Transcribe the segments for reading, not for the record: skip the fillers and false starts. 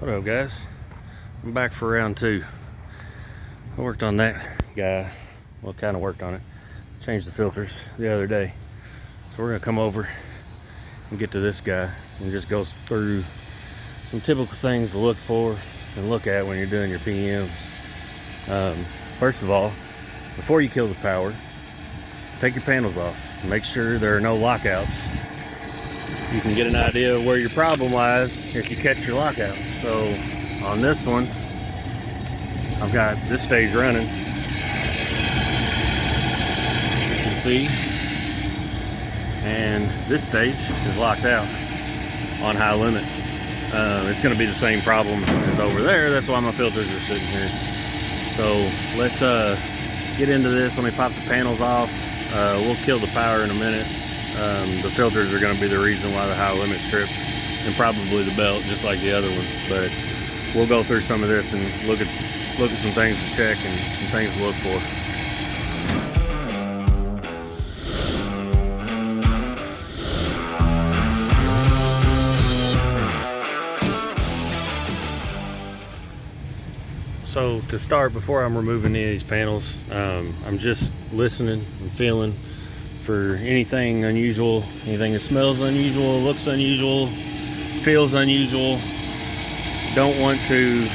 What up, guys? I'm back for round two. I worked on that guy. Well, kind of worked on it. Changed the filters the other day. So we're gonna come over and get to this guy and just go through some typical things to look for and look at when you're doing your PMs. First of all, before you kill the power, take your panels off. Make sure there are no lockouts. You can get an idea of where your problem lies if you catch your lockouts. So on this one, I've got this stage running. You can see. And this stage is locked out on high limit. It's going to be the same problem as over there. That's why my filters are sitting here. So let's get into this. Let me pop the panels off. We'll kill the power in a minute. The filters are going to be the reason why the high limit's tripped, and probably the belt, just like the other one. But we'll go through some of this and look at some things to check and some things to look for. So to start, before I'm removing any of these panels, I'm just listening and feeling for anything unusual, anything that smells unusual, looks unusual, feels unusual. Don't want to,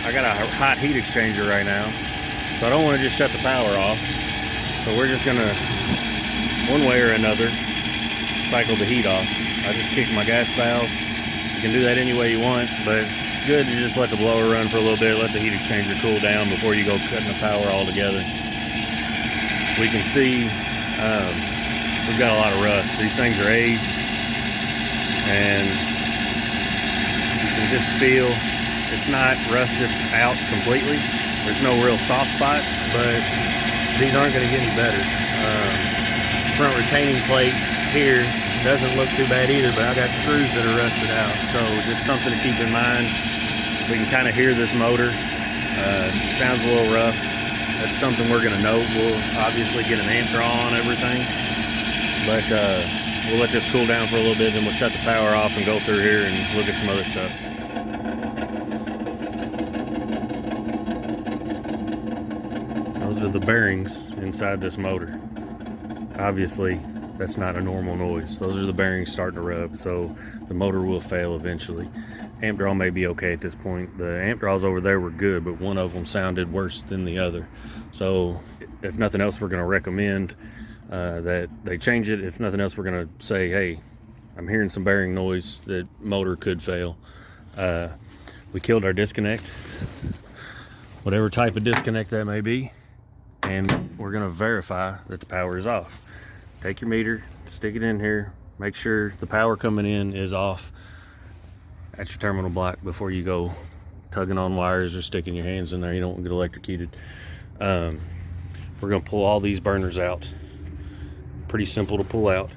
I got a hot heat exchanger right now, so I don't want to just shut the power off. So we're just gonna, one way or another, cycle the heat off. I just kick my gas valve. You can do that any way you want, but it's good to just let the blower run for a little bit, let the heat exchanger cool down before you go cutting the power altogether. We can see we've got a lot of rust. These things are aged, and you can just feel it's not rusted out completely. There's no real soft spots, but these aren't going to get any better. Front retaining plate here doesn't look too bad either, but I got screws that are rusted out. So just something to keep in mind. We can kind of hear this motor. Sounds a little rough. That's something we're going to note. We'll obviously get an amp draw on everything, but we'll let this cool down for a little bit, then we'll shut the power off and go through here and look at some other stuff. Those are the bearings inside this motor. Obviously, that's not a normal noise. Those are the bearings starting to rub, so the motor will fail eventually. Amp draw may be okay at this point. The amp draws over there were good, but one of them sounded worse than the other. So if nothing else, we're going to recommend that they change it. If nothing else, we're going to say, hey, I'm hearing some bearing noise, that motor could fail. We killed our disconnect, whatever type of disconnect that may be, and we're going to verify that the power is off. Take your meter, stick it in here, make sure the power coming in is off at your terminal block before you go tugging on wires or sticking your hands in there. You don't want to get electrocuted. We're going to pull all these burners out. Pretty simple to pull out.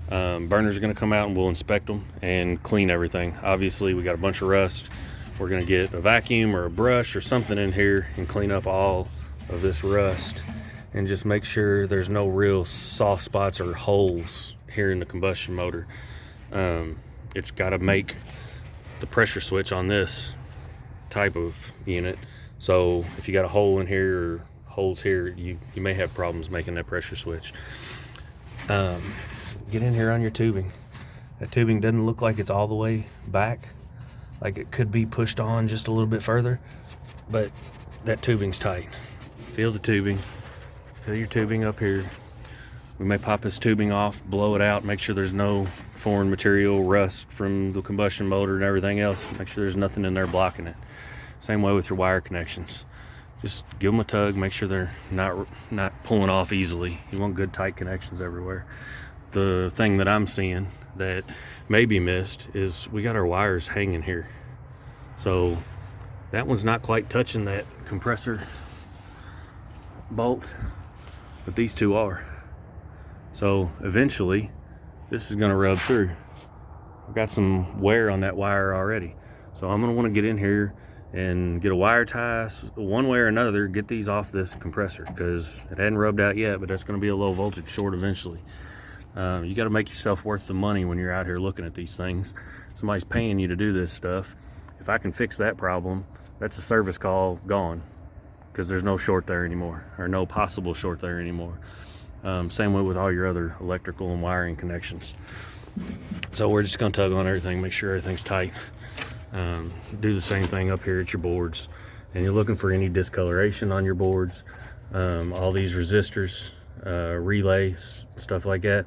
Burners are going to come out and we'll inspect them and clean everything. Obviously, we got a bunch of rust. We're going to get a vacuum or a brush or something in here and clean up all of this rust and just make sure there's no real soft spots or holes here in the combustion motor. It's got to make the pressure switch on this type of unit. So if you got a hole in here or holes here, you may have problems making that pressure switch. Get in here on your tubing. That tubing doesn't look like it's all the way back, like it could be pushed on just a little bit further, but that tubing's tight. Feel the tubing, feel your tubing up here. We may pop this tubing off, blow it out, make sure there's no foreign material, rust from the combustion motor and everything else. Make sure there's nothing in there blocking it. Same way with your wire connections. Just give them a tug, make sure they're not pulling off easily. You want good tight connections everywhere. The thing that I'm seeing that may be missed is we got our wires hanging here. So that one's not quite touching that compressor bolt, but these two are. So eventually this is going to rub through. I've got some wear on that wire already, so I'm going to want to get in here and get a wire tie one way or another, get these off this compressor, because it hadn't rubbed out yet, but that's going to be a low voltage short eventually. You got to make yourself worth the money when you're out here looking at these things. Somebody's paying you to do this stuff, If I can fix that problem, that's a service call gone, because there's no short there anymore, or no possible short there anymore. Same way with all your other electrical and wiring connections. So we're just going to tug on everything, make sure everything's tight. Do the same thing up here at your boards, and you're looking for any discoloration on your boards. All these resistors, relays, stuff like that.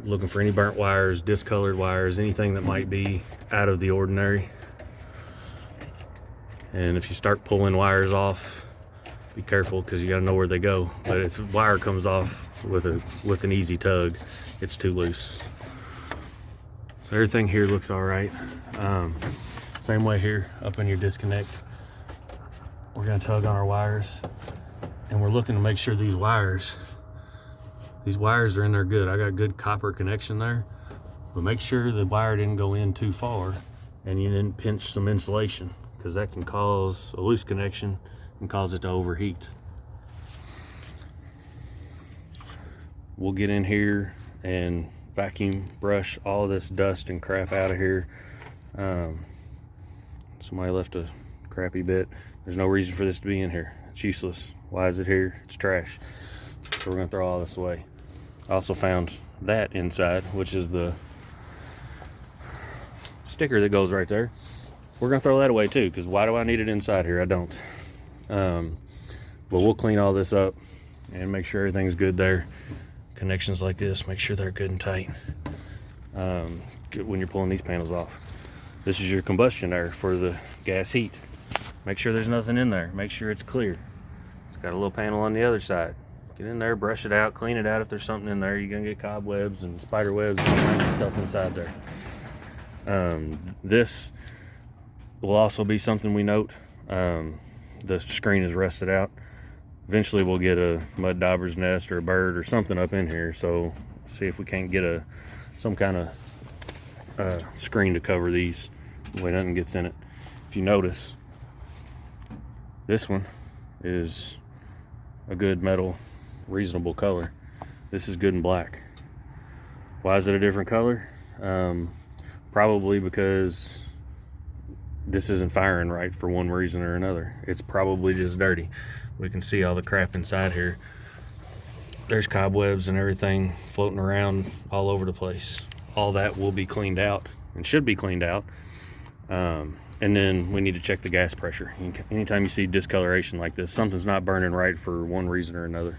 Looking for any burnt wires, discolored wires, anything that might be out of the ordinary. And if you start pulling wires off, be careful, because you got to know where they go. But if a wire comes off with an easy tug, it's too loose. So everything here looks all right. Same way here, up in your disconnect. We're going to tug on our wires, and we're looking to make sure these wires are in there good. I got good copper connection there, but make sure the wire didn't go in too far and you didn't pinch some insulation, because that can cause a loose connection and cause it to overheat. We'll get in here and vacuum brush all of this dust and crap out of here. Somebody left a crappy bit. There's no reason for this to be in here. It's useless. Why is it here? It's trash. So we're gonna throw all this away. I also found that inside, which is the sticker that goes right there. We're gonna throw that away too, because why do I need it inside here? I don't. But we'll clean all this up and make sure everything's good there. Connections like this, make sure they're good and tight. When you're pulling these panels off. This is your combustion air for the gas heat. Make sure there's nothing in there. Make sure it's clear. It's got a little panel on the other side. Get in there, brush it out, clean it out. If there's something in there, you're gonna get cobwebs and spider webs and all kinds of stuff inside there. This will also be something we note. The screen is rusted out. Eventually we'll get a mud dauber's nest or a bird or something up in here, so see if we can't get some kind of screen to cover these way nothing gets in it. If you notice, this one is a good metal, reasonable color. This is good and black. Why is it a different color? Probably because this isn't firing right for one reason or another. It's probably just dirty. We can see all the crap inside here. There's cobwebs and everything floating around all over the place. All that will be cleaned out and should be cleaned out. And then we need to check the gas pressure. Anytime you see discoloration like this, something's not burning right for one reason or another.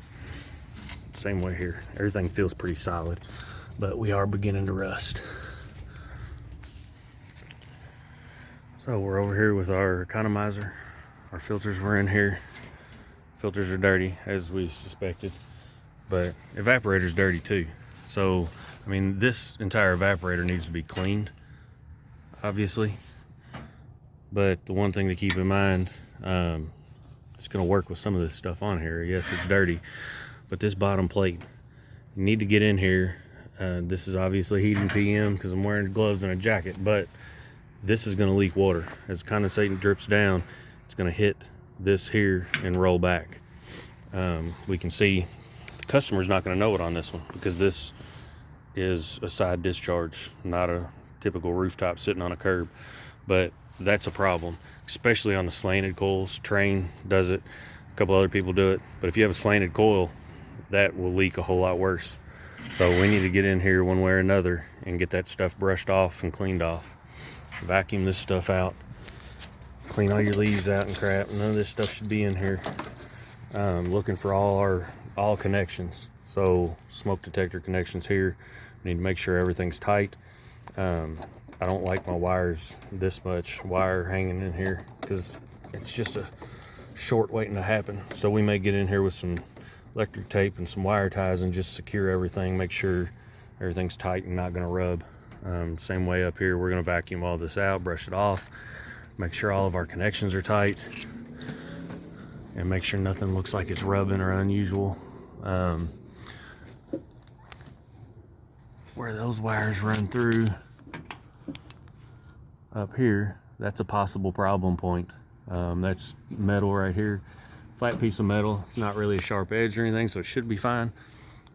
Same way here. Everything feels pretty solid, but we are beginning to rust. So we're over here with our economizer. Our filters were in here. Filters are dirty, as we suspected, but evaporator's dirty too. So, I mean, this entire evaporator needs to be cleaned, obviously. But the one thing to keep in mind, it's going to work with some of this stuff on here. Yes, it's dirty, but this bottom plate, you need to get in here. This is obviously heating PM because I'm wearing gloves and a jacket, but this is going to leak water. As condensate drips down, it's going to hit this here and roll back. We can see the customer's not going to know it on this one, because this is a side discharge, not a typical rooftop sitting on a curb. But that's a problem, especially on the slanted coils. Train does it, a couple other people do it, but if you have a slanted coil, that will leak a whole lot worse. So we need to get in here one way or another and get that stuff brushed off and cleaned off. Vacuum this stuff out, clean all your leaves out and crap. None of this stuff should be in here. Looking for all connections. So smoke detector connections here. We need to make sure everything's tight. I don't like my wires this much wire hanging in here, because it's just a short waiting to happen. So we may get in here with some electric tape and some wire ties and just secure everything, make sure everything's tight and not going to rub. Same way up here, we're going to vacuum all this out, brush it off, make sure all of our connections are tight, and make sure nothing looks like it's rubbing or unusual. Where those wires run through up here, that's a possible problem point. That's metal right here, flat piece of metal. It's not really a sharp edge or anything, so it should be fine.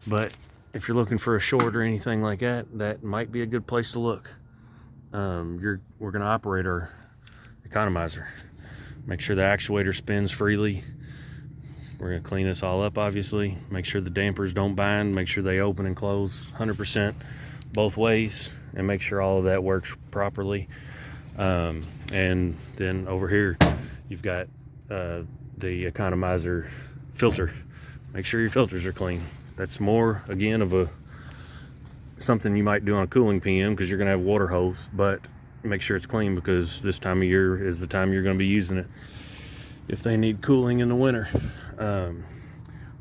But if you're looking for a short or anything like that, that might be a good place to look. we're going to operate our economizer. Make sure the actuator spins freely. We're going to clean this all up, obviously. Make sure the dampers don't bind. Make sure they open and close 100% both ways, and make sure all of that works properly. And then over here, you've got the economizer filter. Make sure your filters are clean. That's more, again, of something you might do on a cooling PM, because you're going to have water hose, but make sure it's clean, because this time of year is the time you're going to be using it if they need cooling in the winter.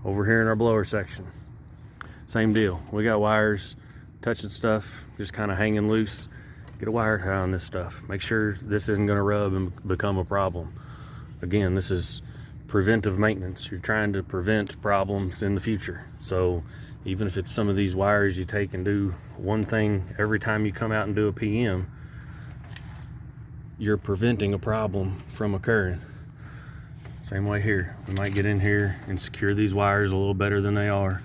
Over here in our blower section, same deal. We got wires touching stuff, just kind of hanging loose. Get a wire tie on this stuff. Make sure this isn't going to rub and become a problem. Again, this is preventive maintenance. You're trying to prevent problems in the future. So even if it's some of these wires you take and do one thing every time you come out and do a PM, you're preventing a problem from occurring. Same way here. We might get in here and secure these wires a little better than they are.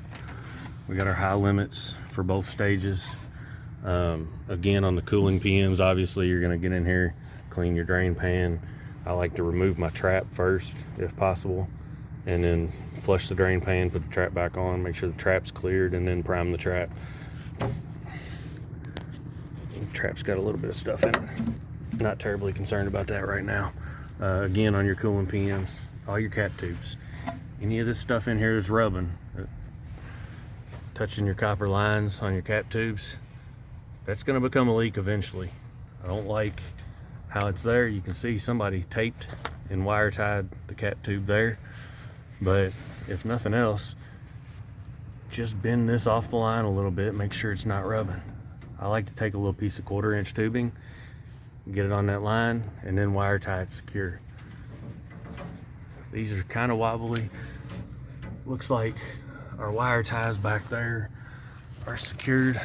We got our high limits for both stages. Again, on the cooling PMs, obviously you're going to get in here, clean your drain pan. I like to remove my trap first if possible, and then flush the drain pan, put the trap back on, make sure the trap's cleared, and then prime the trap. The trap's got a little bit of stuff in it. Not terribly concerned about that right now. Again, on your cooling PMs, all your cap tubes, any of this stuff in here is rubbing, touching your copper lines on your cap tubes, that's going to become a leak eventually. I don't like how it's there. You can see somebody taped and wire tied the cap tube there, but if nothing else, just bend this off the line a little bit, make sure it's not rubbing. I like to take a little piece of 1/4 inch tubing, get it on that line, and then wire tie it secure. These are kind of wobbly. Looks like our wire ties back there are secured,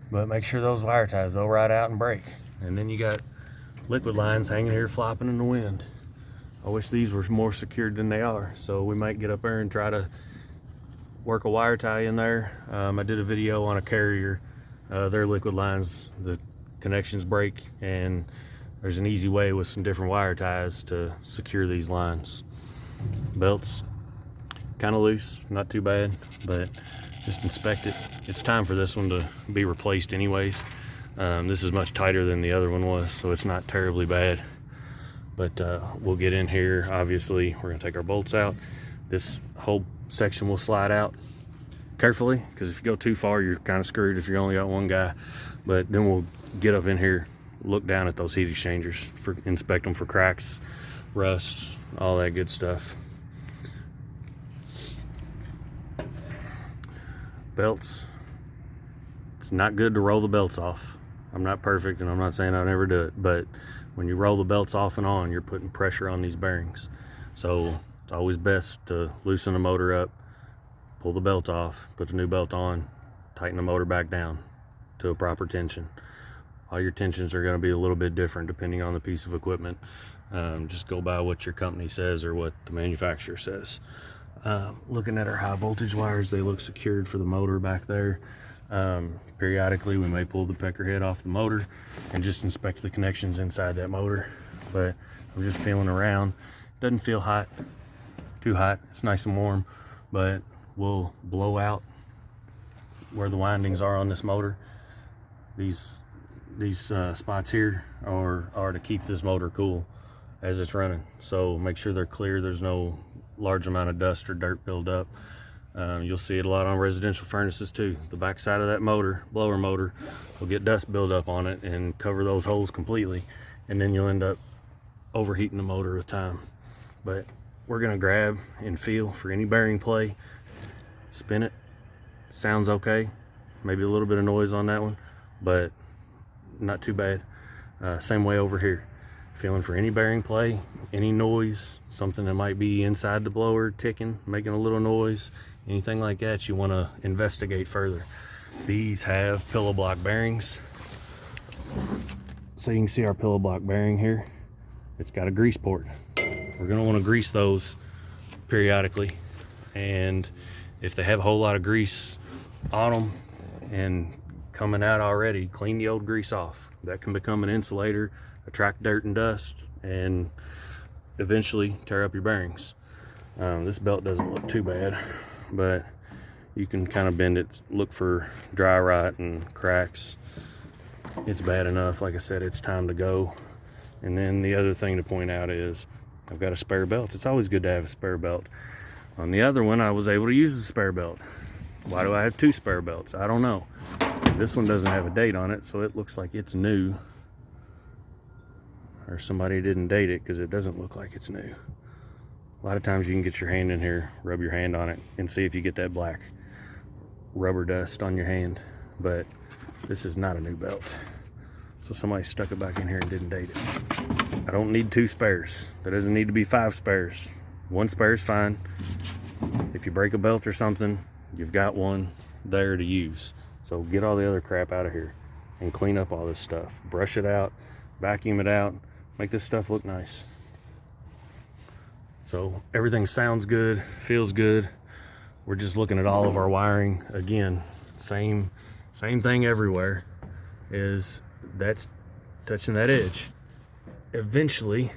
but make sure those wire ties, they'll ride out and break. And then you got liquid lines hanging here flopping in the wind. I wish these were more secured than they are, so we might get up there and try to work a wire tie in there. I did a video on a Carrier. Their liquid lines, the connections break, and there's an easy way with some different wire ties to secure these lines. Belts kind of loose, not too bad, but just inspect it. It's time for this one to be replaced anyways. This is much tighter than the other one was, so it's not terribly bad. But we'll get in here. Obviously, we're gonna take our bolts out. This whole section will slide out carefully, because if you go too far, you're kind of screwed if you only got one guy. But then we'll get up in here, look down at those heat exchangers, inspect them for cracks, rust, all that good stuff. Belts, it's not good to roll the belts off. I'm not perfect, and I'm not saying I'll never do it, but when you roll the belts off and on, you're putting pressure on these bearings. So it's always best to loosen the motor up, pull the belt off, put the new belt on, tighten the motor back down to a proper tension. All your tensions are going to be a little bit different depending on the piece of equipment. Just go by what your company says or what the manufacturer says. Looking at our high voltage wires, they look secured for the motor back there. Periodically we may pull the pecker head off the motor and just inspect the connections inside that motor, but I'm just feeling around. Doesn't feel hot, too hot. It's nice and warm, but we'll blow out where the windings are on this motor. These spots here are to keep this motor cool as it's running, so make sure they're clear. There's no large amount of dust or dirt build up. You'll see it a lot on residential furnaces too. The back side of that motor, blower motor, will get dust build up on it and cover those holes completely, and then you'll end up overheating the motor with time. But we're gonna grab and feel for any bearing play, spin it, sounds okay, maybe a little bit of noise on that one, but not too bad. Same way over here, feeling for any bearing play, any noise, something that might be inside the blower ticking, making a little noise, anything like that, you want to investigate further. These have pillow block bearings, so you can see our pillow block bearing here. It's got a grease port. We're going to want to grease those periodically, and if they have a whole lot of grease on them and coming out already. Clean the old grease off. That can become an insulator, attract dirt and dust, and eventually tear up your bearings. This belt doesn't look too bad, but you can kind of bend it, look for dry rot and cracks. It's bad enough. Like I said, it's time to go. And then the other thing to point out is I've got a spare belt. It's always good to have a spare belt. On the other one, I was able to use the spare belt. Why do I have 2 spare belts? I don't know. This one doesn't have a date on it, so it looks like it's new. Or somebody didn't date it, because it doesn't look like it's new. A lot of times you can get your hand in here, rub your hand on it, and see if you get that black rubber dust on your hand. But this is not a new belt. So somebody stuck it back in here and didn't date it. I don't need 2 spares. There doesn't need to be 5 spares. 1 spare is fine. If you break a belt or something, you've got one there to use. So get all the other crap out of here and clean up all this stuff. Brush it out, vacuum it out, make this stuff look nice. So everything sounds good, feels good. We're just looking at all of our wiring. Again, same thing everywhere, is that's touching that edge. Eventually,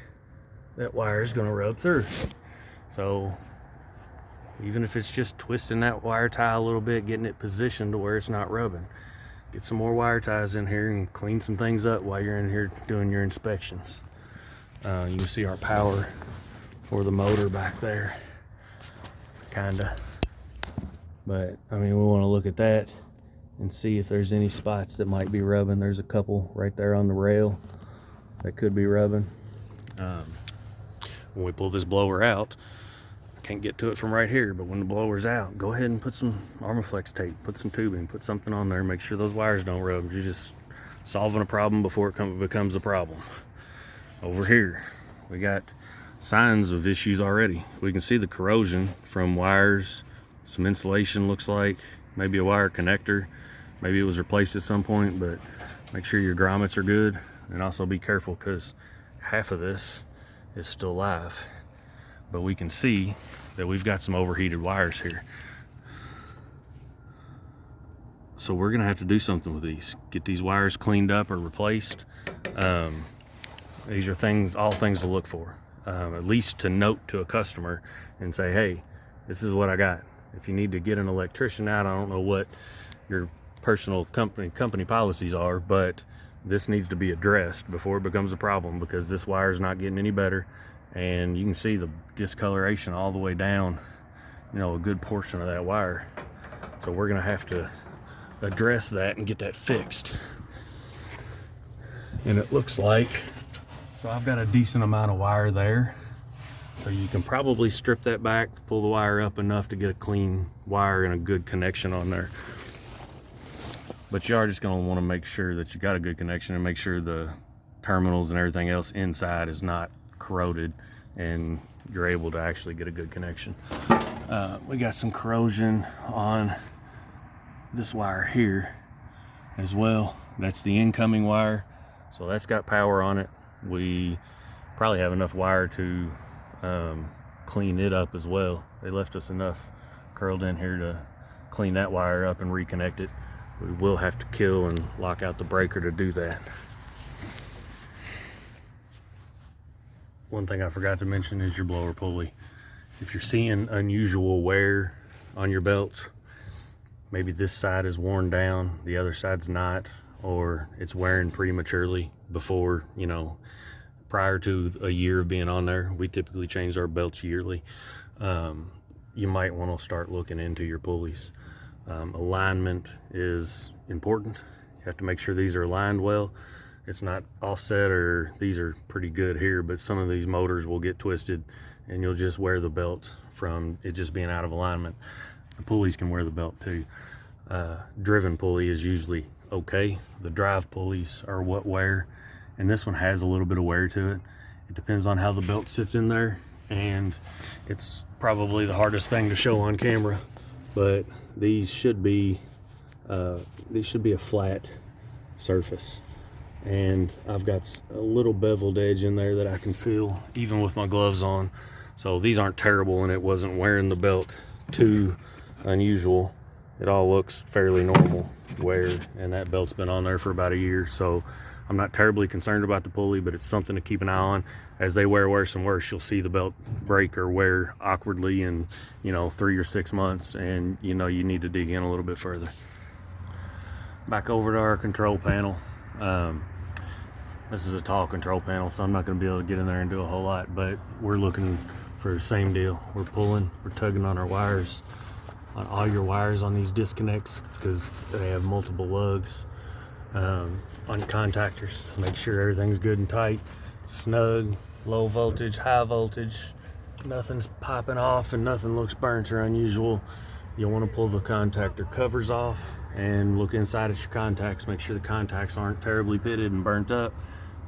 that wire is going to rub through. So even if it's just twisting that wire tie a little bit, getting it positioned to where it's not rubbing. Get some more wire ties in here and clean some things up while you're in here doing your inspections. You can see our power for the motor back there, kinda. But I mean, we want to look at that and see if there's any spots that might be rubbing. There's a couple right there on the rail that could be rubbing. When we pull this blower out, I can't get to it from right here, but when the blower's out, go ahead and put some Armaflex tape, put some tubing, put something on there, make sure those wires don't rub. You're just solving a problem before it becomes a problem. Over here, we got signs of issues already. We can see the corrosion from wires, some insulation looks like, maybe a wire connector, maybe it was replaced at some point, but make sure your grommets are good, and also be careful because half of this is still live. But we can see that we've got some overheated wires here. So we're gonna have to do something with these. Get these wires cleaned up or replaced. These are all things to look for. At least to note to a customer and say, hey, this is what I got. If you need to get an electrician out, I don't know what your personal company policies are, but this needs to be addressed before it becomes a problem, because this wire is not getting any better. And you can see the discoloration all the way down, you know, a good portion of that wire. So we're gonna have to address that and get that fixed. And it looks like, so I've got a decent amount of wire there. So you can probably strip that back, pull the wire up enough to get a clean wire and a good connection on there. But you are just gonna wanna make sure that you got a good connection and make sure the terminals and everything else inside is not corroded and you're able to actually get a good connection. We got some corrosion on this wire here as well. That's the incoming wire, so that's got power on it. We probably have enough wire to clean it up as well. They left us enough curled in here to clean that wire up and reconnect it. We will have to kill and lock out the breaker to do that. One thing I forgot to mention is your blower pulley. If you're seeing unusual wear on your belt, maybe this side is worn down, the other side's not, or it's wearing prematurely before, you know, prior to a year of being on there. We typically change our belts yearly. You might want to start looking into your pulleys. Alignment is important. You have to make sure these are aligned well. It's not offset, or these are pretty good here, but some of these motors will get twisted and you'll just wear the belt from it just being out of alignment. The pulleys can wear the belt too. Driven pulley is usually okay. The drive pulleys are what wear, and this one has a little bit of wear to it. It depends on how the belt sits in there, and it's probably the hardest thing to show on camera, but these should be a flat surface. And I've got a little beveled edge in there that I can feel even with my gloves on. So these aren't terrible, and it wasn't wearing the belt too unusual. it all looks fairly normal wear, and that belt's been on there for about a year, so I'm not terribly concerned about the pulley, but it's something to keep an eye on. As they wear worse and worse, you'll see the belt break or wear awkwardly in 3 or 6 months, and you need to dig in a little bit further. Back over to our control panel. This is a tall control panel, so I'm not going to be able to get in there and do a whole lot, but we're looking for the same deal. We're tugging on our wires, on all your wires on these disconnects, because they have multiple lugs. On contactors, make sure everything's good and tight, snug, low voltage, high voltage, nothing's popping off and nothing looks burnt or unusual. You'll want to pull the contactor covers off and look inside at your contacts, make sure the contacts aren't terribly pitted and burnt up.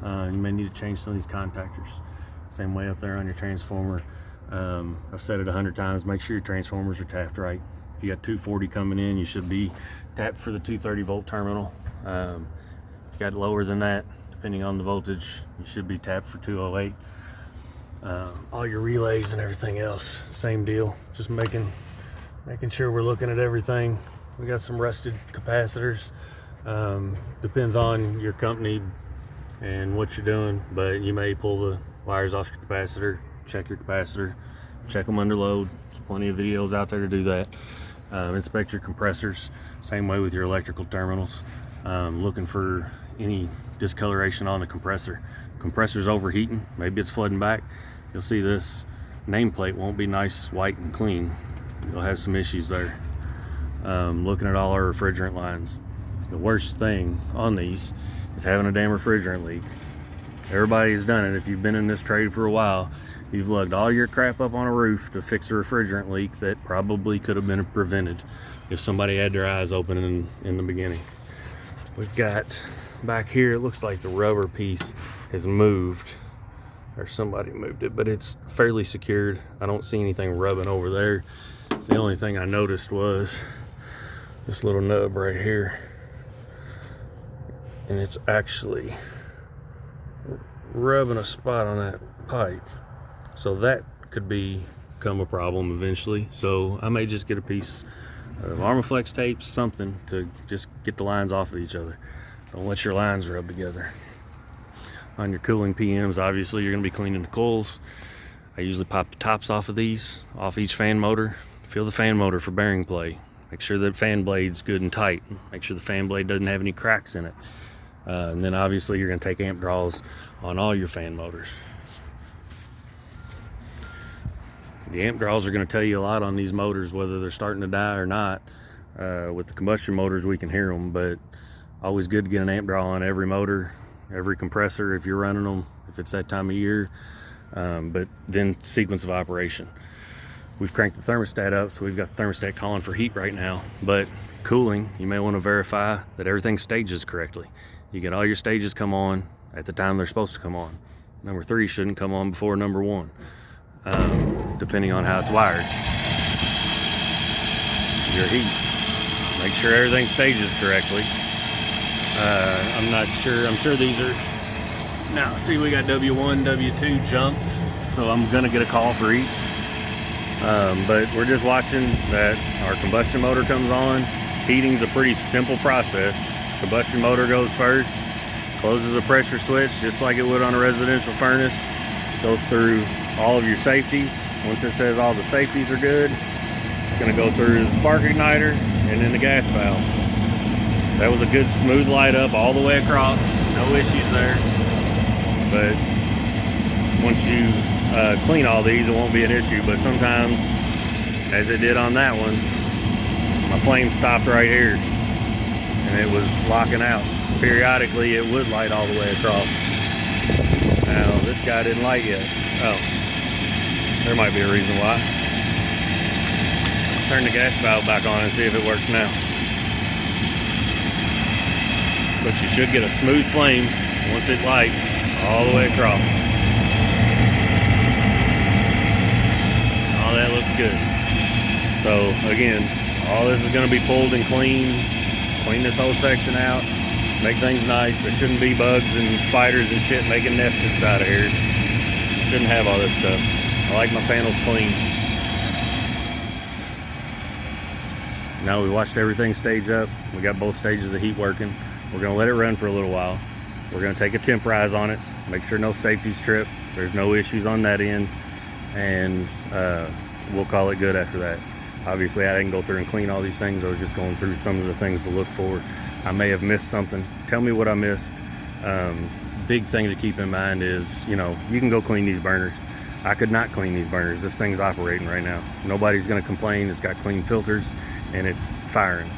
You may need to change some of these contactors. Same way up there on your transformer. I've said it 100 times, make sure your transformers are tapped right. If you got 240 coming in, you should be tapped for the 230 volt terminal. If you got lower than that, depending on the voltage, you should be tapped for 208. All your relays and everything else, same deal. Just making sure we're looking at everything. We got some rusted capacitors. Depends on your company and what you're doing, but you may pull the wires off your capacitor, check your capacitor, check them under load. There's plenty of videos out there to do that. Inspect your compressors, same way with your electrical terminals. Looking for any discoloration on the compressor. Compressor's overheating, maybe it's flooding back. You'll see this nameplate won't be nice, white and clean. You'll have some issues there. Looking at all our refrigerant lines. The worst thing on these is having a damn refrigerant leak. Everybody's done it. If you've been in this trade for a while, you've lugged all your crap up on a roof to fix a refrigerant leak that probably could have been prevented if somebody had their eyes open in the beginning. We've got back here, it looks like the rubber piece has moved, or somebody moved it, but it's fairly secured. I don't see anything rubbing over there. The only thing I noticed was this little nub right here, and it's actually rubbing a spot on that pipe, so that could become a problem eventually. So I may just get a piece of Armaflex tape, something to just get the lines off of each other. Don't let your lines rub together. On your cooling PMs, obviously you're going to be cleaning the coils. I usually pop the tops off of these, off each fan motor. Feel the fan motor for bearing play. Make sure the fan blade's good and tight. Make sure the fan blade doesn't have any cracks in it. And then obviously you're going to take amp draws on all your fan motors. The amp draws are going to tell you a lot on these motors, whether they're starting to die or not. With the combustion motors, we can hear them, but always good to get an amp draw on every motor, every compressor if you're running them, if it's that time of year. But then sequence of operation. We've cranked the thermostat up, so we've got the thermostat calling for heat right now. But cooling, you may want to verify that everything stages correctly. You get all your stages come on at the time they're supposed to come on. Number 3 shouldn't come on before number 1. Depending on how it's wired. Your heat, make sure everything stages correctly. I'm not sure, I'm sure these are, now see we got W1, W2 jumped, so I'm gonna get a call for each. But we're just watching that our combustion motor comes on. Heating's a pretty simple process. Combustion motor goes first, closes a pressure switch just like it would on a residential furnace. Goes through all of your safeties. Once it says all the safeties are good, it's going to go through the spark igniter and then the gas valve. That was a good smooth light up all the way across, no issues there. But once you clean all these, it won't be an issue. But sometimes, as it did on that one, my flame stopped right here and it was locking out. Periodically it would light all the way across. Now this guy didn't light yet. Oh, there might be a reason why. Let's turn the gas valve back on and see if it works now. But you should get a smooth flame once it lights all the way across. All that looks good. So again, all this is going to be pulled and cleaned. Clean this whole section out. Make things nice. There shouldn't be bugs and spiders and shit making nests inside of here. Shouldn't have all this stuff. I like my panels clean. Now we watched everything stage up. We got both stages of heat working. We're gonna let it run for a little while. We're gonna take a temporize on it, make sure no safety's tripped, there's no issues on that end, and we'll call it good after that. Obviously, I didn't go through and clean all these things. I was just going through some of the things to look for. I may have missed something. Tell me what I missed. Big thing to keep in mind is, you know, you can go clean these burners. I could not clean these burners. This thing's operating right now. Nobody's gonna complain. It's got clean filters and it's firing.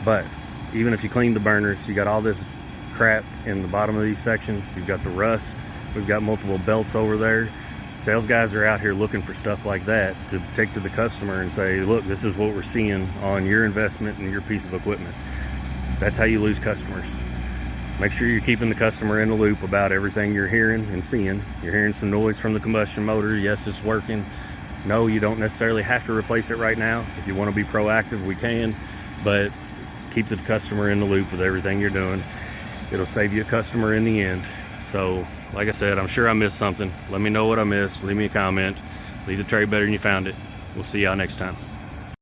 But even if you clean the burners, you got all this crap in the bottom of these sections. You've got the rust. We've got multiple belts over there. Sales guys are out here looking for stuff like that to take to the customer and say, look, this is what we're seeing on your investment and your piece of equipment. That's how you lose customers. Make sure you're keeping the customer in the loop about everything you're hearing and seeing. You're hearing some noise from the combustion motor. Yes, it's working. No, you don't necessarily have to replace it right now. If you want to be proactive, we can, but keep the customer in the loop with everything you're doing. It'll save you a customer in the end. So, like I said, I'm sure I missed something. Let me know what I missed. Leave me a comment. Leave the tray better than you found it. We'll see y'all next time.